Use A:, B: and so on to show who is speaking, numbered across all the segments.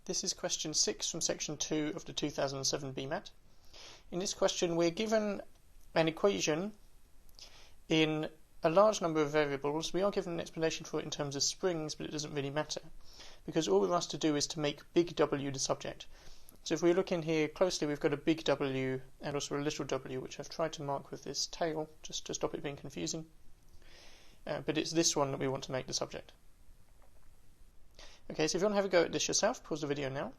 A: This is question 6 from section 2 of the 2007 BMAT. In this question we're given an equation in a large number of variables. We are given an explanation for it in terms of springs, but it doesn't really matter because all we're asked to do is to make big W the subject. So if we look in here closely, we've got a big W and also a little w, which I've tried to mark with this tail just to stop it being confusing. But it's this one that we want to make the subject. Okay, so if you want to have a go at this yourself, pause the video now.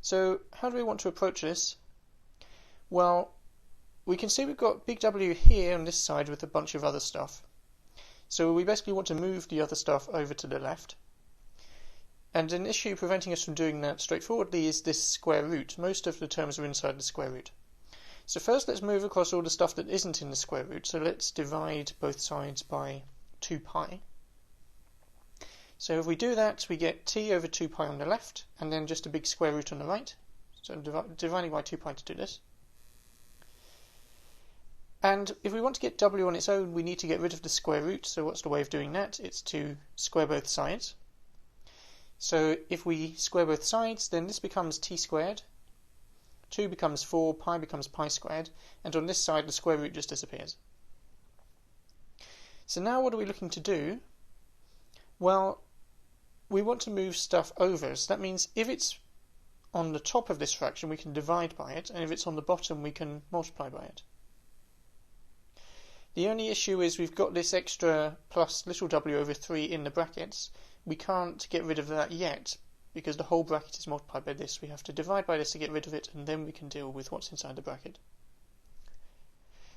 A: So how do we want to approach this? Well, we can see we've got big W here on this side with a bunch of other stuff. So we basically want to move the other stuff over to the left. And an issue preventing us from doing that straightforwardly is this square root. Most of the terms are inside the square root. So first let's move across all the stuff that isn't in the square root. So let's divide both sides by 2 pi. So if we do that, we get t over 2 pi on the left, and then just a big square root on the right. So dividing by 2 pi to do this. And if we want to get w on its own, we need to get rid of the square root. So what's the way of doing that? It's to square both sides. So if we square both sides, then this becomes t squared, 2 becomes 4, pi becomes pi squared, and on this side the square root just disappears. So now what are we looking to do? Well, we want to move stuff over, so that means if it's on the top of this fraction we can divide by it, and if it's on the bottom we can multiply by it. The only issue is we've got this extra plus little w over 3 in the brackets. We can't get rid of that yet because the whole bracket is multiplied by this. We have to divide by this to get rid of it, and then we can deal with what's inside the bracket.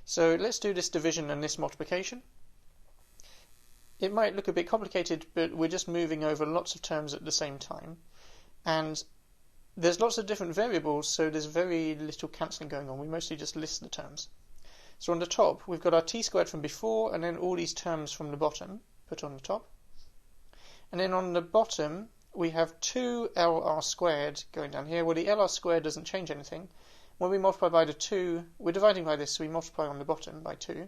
A: So let's do this division and this multiplication. It might look a bit complicated, but we're just moving over lots of terms at the same time. And there's lots of different variables, so there's very little cancelling going on. We mostly just list the terms. So on the top, we've got our t squared from before, and then all these terms from the bottom put on the top. And then on the bottom, we have 2lr squared going down here. Well, the lr squared doesn't change anything. When we multiply by the 2, we're dividing by this, so we multiply on the bottom by 2.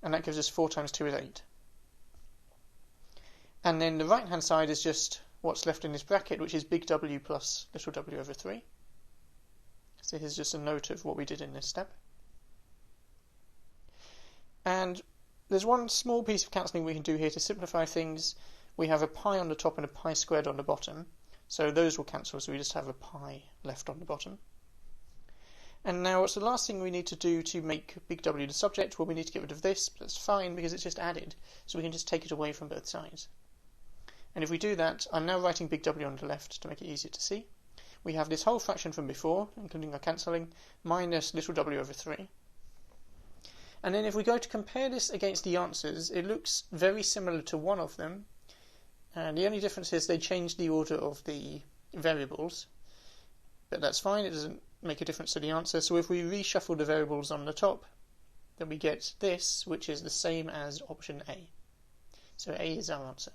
A: And that gives us 4 times 2 is 8. And then the right-hand side is just what's left in this bracket, which is big W plus little w over 3. So here's just a note of what we did in this step. And there's one small piece of cancelling we can do here to simplify things. We have a pi on the top and a pi squared on the bottom. So those will cancel, so we just have a pi left on the bottom. And now what's the last thing we need to do to make big W the subject? Well, we need to get rid of this, but that's fine because it's just added. So we can just take it away from both sides. And if we do that, I'm now writing big W on the left to make it easier to see. We have this whole fraction from before, including our cancelling, minus little w over 3. And then if we go to compare this against the answers, it looks very similar to one of them. And the only difference is they changed the order of the variables. But that's fine, it doesn't make a difference to the answer. So if we reshuffle the variables on the top, then we get this, which is the same as option A. So A is our answer.